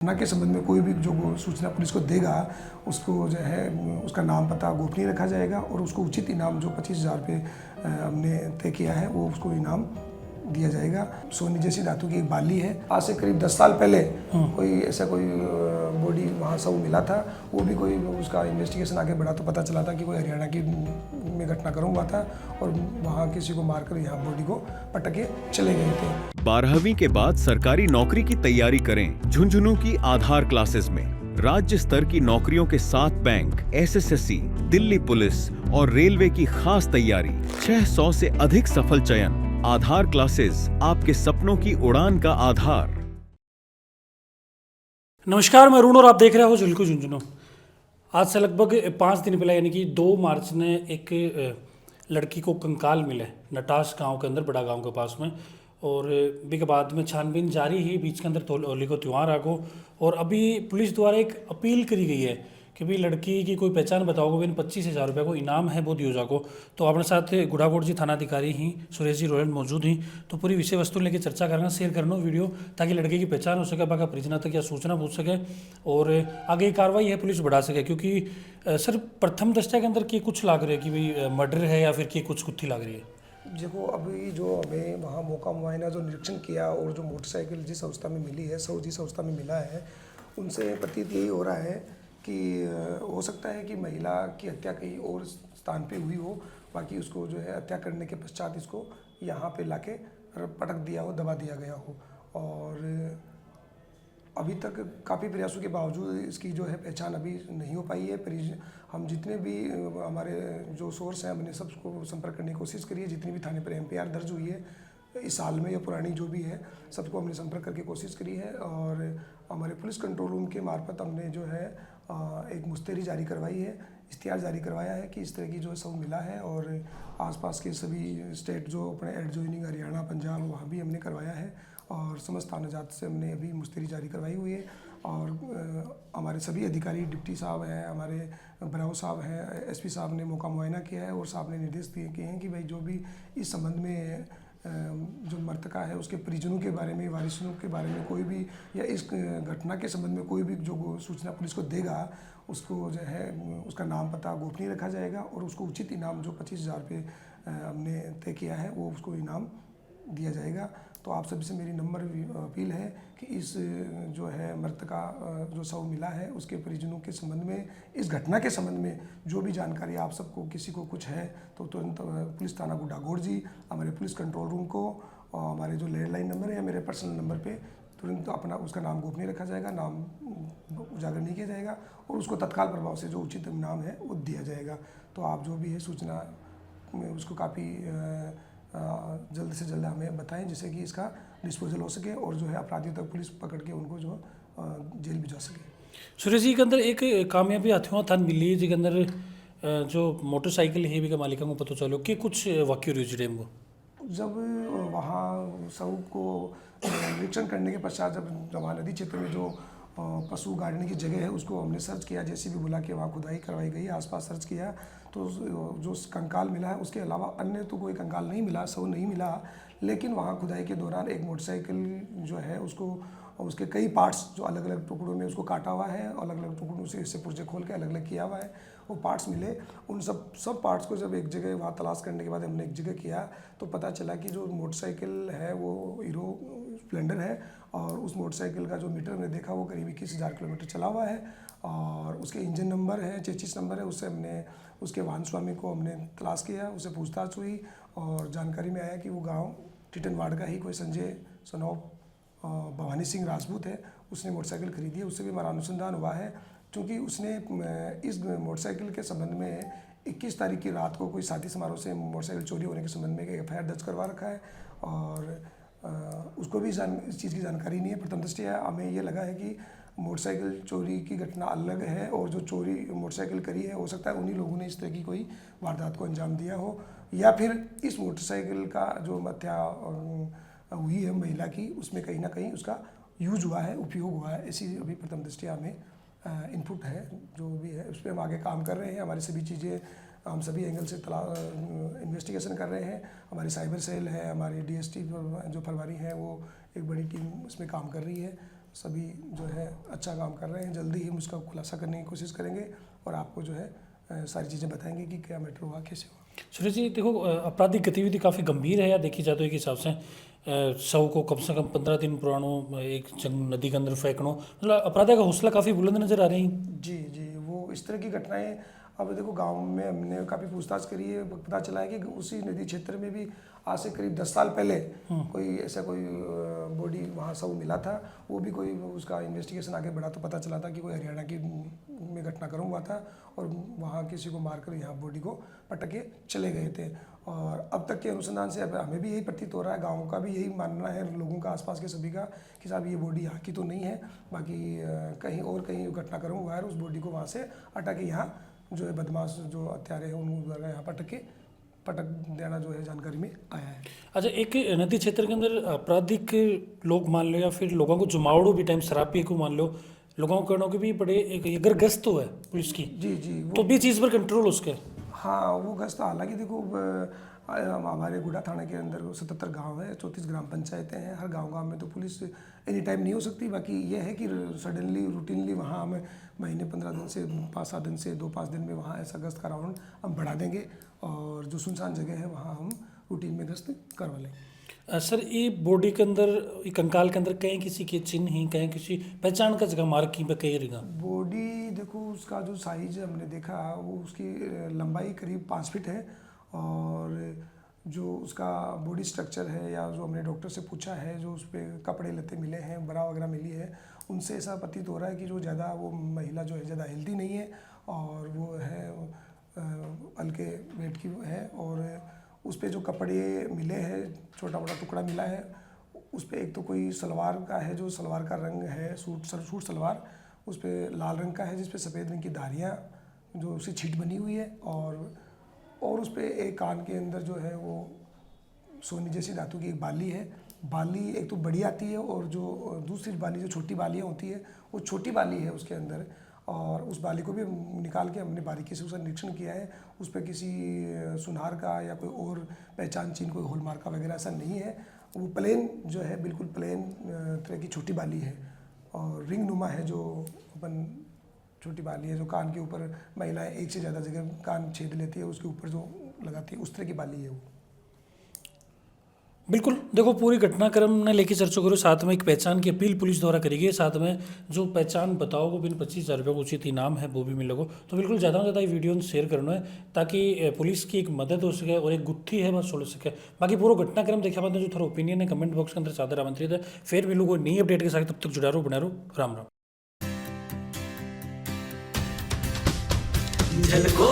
घटना के संबंध में कोई भी जो सूचना पुलिस को देगा उसको जो है उसका नाम पता गोपनीय रखा जाएगा और उसको उचित इनाम जो 25,000 रुपये हमने तय किया है वो उसको इनाम दिया जाएगा। सोनी जैसी धातु की एक बाली है। आज से करीब 10 साल पहले कोई ऐसा कोई बॉडी वहाँ सब मिला था। वो भी कोई उसका इन्वेस्टिगेशन आगे बढ़ा तो पता चला था कि कोई हरियाणा की में घटनाक्रम हुआ था और वहाँ किसी को मारकर यहाँ बॉडी को पटक के चले गए थे। 12वीं के बाद सरकारी नौकरी की तैयारी करें झुंझुनू की आधार क्लासेस में। राज्य स्तर की नौकरियों के साथ बैंक, एसएससी, दिल्ली पुलिस और रेलवे की खास तैयारी, 600 से अधिक सफल चयन। आधार क्लासेस, आपके सपनों की उड़ान का आधार। नमस्कार, मैं अरुण और आप देख रहे हो झुलकू झुंझुनू। आज से लगभग 5 दिन पहले यानी कि 2 मार्च ने एक लड़की को कंकाल मिले नटास गांव के अंदर, बड़ा गांव के पास में। और भी के बाद में छानबीन जारी ही, बीच के अंदर तो होली को त्यौहार आगो। और अभी पुलिस द्वारा एक अपील करी गई है कि भाई लड़की की कोई पहचान बताओगे, बिन 25,000 रुपये को इनाम है वो दियो जाको। तो अपने साथ गुड़ाकोट जी थाना अधिकारी ही सुरेश जी रॉयल मौजूद ही, तो पूरी विषय वस्तु लेके चर्चा करना, शेयर करना वीडियो, ताकि लड़के की पहचान हो सके, बाका परिजना तक या सूचना पूछ सके और आगे की कार्रवाई है पुलिस बढ़ा सके। क्योंकि सर प्रथम दृष्टया के अंदर कि कुछ लाग रही है कि भाई मर्डर है या फिर कि कुछ कुत्थी लाग रही है। देखो, अभी जो हमें वहाँ मौका मुआयना जो निरीक्षण किया और जो मोटरसाइकिल जिस अवस्था में मिली है, सब जिस अवस्था में मिला है, उनसे प्रतीत यही हो रहा है कि हो सकता है कि महिला की हत्या कहीं और स्थान पे हुई हो। बाकी उसको जो है हत्या करने के पश्चात इसको यहाँ पे लाके पटक दिया हो, दबा दिया गया हो। और अभी तक काफ़ी प्रयासों के बावजूद इसकी जो है पहचान अभी नहीं हो पाई है। हम जितने भी हमारे जो सोर्स हैं, हमने सबको संपर्क करने की कोशिश करी है। जितनी भी थाने पर एफआईआर दर्ज हुई है इस साल में या पुरानी जो भी है, सबको हमने संपर्क करके कोशिश करी है। और हमारे पुलिस कंट्रोल रूम के मार्फत हमने जो है एक मुस्तैदी जारी करवाई है, इश्तिहार जारी करवाया है कि इस तरह की जो सब मिला है। और आसपास के सभी स्टेट जो अपने एडजॉइनिंग हरियाणा, पंजाब, वहाँ भी हमने करवाया है। और समस्त थाना जात से हमने अभी मुस्तैदी जारी करवाई हुई है। और हमारे सभी अधिकारी, डिप्टी साहब हैं, हमारे बराव साहब हैं, एसपी साहब ने मौका मुआयना किया है और साहब ने निर्देश दिए किए हैं कि भाई जो भी इस संबंध में जो मृतका है उसके परिजनों के बारे में, वारिसों के बारे में कोई भी या इस घटना के संबंध में कोई भी जो सूचना पुलिस को देगा उसको जो है उसका नाम पता गोपनीय रखा जाएगा और उसको उचित इनाम जो 25,000 रुपये हमने तय किया है वो उसको इनाम दिया जाएगा। तो आप सभी से मेरी नंबर अपील है कि इस जो है मृतका जो शव मिला है उसके परिजनों के संबंध में, इस घटना के संबंध में जो भी जानकारी आप सबको किसी को कुछ है तो तुरंत पुलिस थाना गुड़ाकोट जी, हमारे पुलिस कंट्रोल रूम को और हमारे जो लैंडलाइन नंबर है या मेरे पर्सनल नंबर पे तुरंत अपना उसका नाम गोपनीय रखा जाएगा, नाम उजागर नहीं किया जाएगा और उसको तत्काल प्रभाव से जो उचित नाम है वो दिया जाएगा। तो आप जो भी है सूचना में उसको काफ़ी जल्द से जल्द हमें बताएं जिससे कि इसका डिस्पोजल हो सके और जो है अपराधियों तक पुलिस पकड़ के उनको जो जेल भिजवा सके। सुरेश जी के अंदर एक कामयाबी हाथियों थान मिली जिसके अंदर जो मोटरसाइकिल है भी का मालिका को पता चलो कि कुछ वाक्य जुड़े को जब वहाँ सब को निरीक्षण करने के पश्चात जब वहाँ नदी क्षेत्र में जो पशु गाड़ने की जगह है उसको हमने सर्च किया, जैसे भी बुला के वहाँ खुदाई करवाई गई, आसपास सर्च किया तो जो कंकाल मिला है उसके अलावा अन्य तो कोई कंकाल नहीं मिला, शव नहीं मिला। लेकिन वहाँ खुदाई के दौरान एक मोटरसाइकिल जो है उसको उसके कई पार्ट्स जो अलग अलग टुकड़ों में उसको काटा हुआ है, अलग अलग टुकड़ों से इससे पुर्जे खोल के अलग अलग किया हुआ है, वो पार्ट्स मिले। उन सब पार्ट्स को जब एक जगह वहाँ तलाश करने के बाद हमने एक जगह किया तो पता चला कि जो मोटरसाइकिल है वो हीरो स्प्लेंडर है और उस मोटरसाइकिल का जो मीटर हमने देखा वो करीब 21,000 किलोमीटर चला हुआ है और उसके इंजन नंबर है 33 नंबर है। उससे हमने उसके वाहन स्वामी को हमने तलाश किया, उससे पूछताछ हुई और जानकारी में आया कि वो गाँव टिटनवाड़ का ही कोई संजय सनौप भवानी सिंह राजपूत है, उसने मोटरसाइकिल खरीदी है। उससे भी हमारा अनुसंधान हुआ है क्योंकि उसने इस मोटरसाइकिल के संबंध में 21 तारीख की रात को कोई शादी समारोह से मोटरसाइकिल चोरी होने के संबंध में एक एफआईआर दर्ज करवा रखा है और उसको भी इस चीज़ की जानकारी नहीं है। प्रथम दृष्टया हमें ये लगा है कि मोटरसाइकिल चोरी की घटना अलग है और जो चोरी मोटरसाइकिल करी है हो सकता है उन्हीं लोगों ने इस तरह की कोई वारदात को अंजाम दिया हो या फिर इस मोटरसाइकिल का जो हत्या हुई है महिला की उसमें कहीं ना कहीं उसका यूज हुआ है, उपयोग हुआ है। ऐसी अभी प्रथम दृष्टया हमें इनपुट है, जो भी है उस पर हम आगे काम कर रहे हैं। हमारी सभी चीज़ें हम सभी एंगल से इन्वेस्टिगेशन कर रहे हैं। हमारी साइबर सेल है, हमारी डीएसटी जो फरवारी है वो एक बड़ी टीम इसमें काम कर रही है। सभी जो है अच्छा काम कर रहे हैं। जल्दी ही हम उसका खुलासा करने की कोशिश करेंगे और आपको जो है सारी चीज़ें बताएंगे कि क्या मैटर हुआ, कैसे हुआ। सुरेश जी देखो, आपराधिक गतिविधि काफ़ी गंभीर है या देखी जाए तो एक हिसाब से शव को कम से कम 15 दिन पुरानो एक नदी के अंदर फेंकनो, मतलब अपराध का हौसला काफ़ी बुलंद नजर आ रही है। जी जी, वो इस तरह की घटनाएं अब देखो गांव में हमने काफ़ी पूछताछ करी है, पता चला है कि उसी नदी क्षेत्र में भी आज से करीब 10 साल पहले कोई ऐसा कोई बॉडी वहाँ सब मिला था। वो भी कोई उसका इन्वेस्टिगेशन आगे बढ़ा तो पता चला था कि कोई हरियाणा की में घटनाक्रम हुआ था और वहाँ किसी को मारकर यहाँ बॉडी को पटक के चले गए थे। और अब तक के अनुसंधान से अब हमें भी यही प्रतीत हो रहा है, गाँव का भी यही मानना है, लोगों का आसपास के सभी का, कि साहब ये बॉडी यहाँ की तो नहीं है, बाकी कहीं और कहीं घटनाक्रम हुआ है, उस बॉडी को वहाँ से हटा के यहाँ जो है बदमाश जो हत्यारे हैं उन द्वारा यहाँ पटक देना जो है जानकारी में आया है। अच्छा, एक नदी क्षेत्र के अंदर आपराधिक लोग मान लो या फिर लोगों को जुमावड़ो भी टाइम शराब पी को मान लो, लोगों को कहना कि भी बड़े एक अगर गश्त तो है पुलिस की, जी जी, तो भी चीज़ पर कंट्रोल उसके। हाँ वो गश्त, हालांकि देखो हमारे गुड़ा थाने के अंदर 77 गांव है, 34 ग्राम पंचायतें हैं। हर गांव में तो पुलिस एनी टाइम नहीं हो सकती। बाकी ये है कि सडनली रूटीनली वहाँ हमें महीने 15 दिन से 5-7 दिन से 2-5 दिन में वहाँ ऐसा गश्त का राउंड हम बढ़ा देंगे और जो सुनसान जगह है वहाँ हम रूटीन में गश्त करवा लेंगे। सर ये बॉडी के अंदर, ये कंकाल के अंदर कहीं किसी के चिन्ह ही, कहीं किसी पहचान का जगह मार्किंग पे कहीं रहेगा। बॉडी देखो उसका जो साइज हमने देखा वो उसकी लंबाई करीब 5 फीट है और जो उसका बॉडी स्ट्रक्चर है या जो हमने डॉक्टर से पूछा है, जो उस पर कपड़े लत्ते मिले हैं, बरा वगैरह मिली है, उनसे ऐसा प्रतीत हो रहा है कि जो ज़्यादा वो महिला जो है ज़्यादा हेल्दी नहीं है और वो है हल्के वेट की है। और उस पर जो कपड़े मिले हैं, छोटा मोटा टुकड़ा मिला है, उस पर एक तो कोई सलवार का है, जो सलवार का रंग है सूट सलवार, उस पर लाल रंग का है जिस पे सफ़ेद रंग की धारियाँ जो उसी छीट बनी हुई है और उस पर एक कान के अंदर जो है वो सोने जैसी धातु की एक बाली है। बाली एक तो बड़ी आती है और जो दूसरी बाली जो छोटी बालियाँ होती है वो छोटी बाली है उसके अंदर। और उस बाली को भी निकाल के हमने बारीकी से उसका निरीक्षण किया है। उस पर किसी सुनार का या कोई और पहचान चिन्ह, कोई हॉलमार्क का वगैरह ऐसा नहीं है। वो प्लेन जो है, बिल्कुल प्लेन तरह की छोटी बाली है और रिंग नुमा है, जो अपन छोटी बाली है जो कान के ऊपर महिलाएं एक से ज़्यादा जगह कान छेद लेती है, उसके ऊपर जो लगाती है, उस तरह की बाली है वो। बिल्कुल, देखो पूरी घटनाक्रम ने लेके चर्चा करो, साथ में एक पहचान की अपील पुलिस द्वारा करी गई, साथ में जो पहचान बताओ वो बिन 25,000 रुपये को उचित इनाम है वो भी मिलेगा। तो बिल्कुल ज़्यादा से ज़्यादा ये वीडियो शेयर करना है ताकि पुलिस की एक मदद हो सके और एक गुत्थी है बस सुलझ सके। बाकी पूरा घटनाक्रम देखा पाते जो थोड़ा ओपिनियन है कमेंट बॉक्स के अंदर सादर आमंत्रित है। फिर मिलूंगा नई अपडेट के साथ, तब तक जुड़ा रहो, बना रहो। राम राम। झलको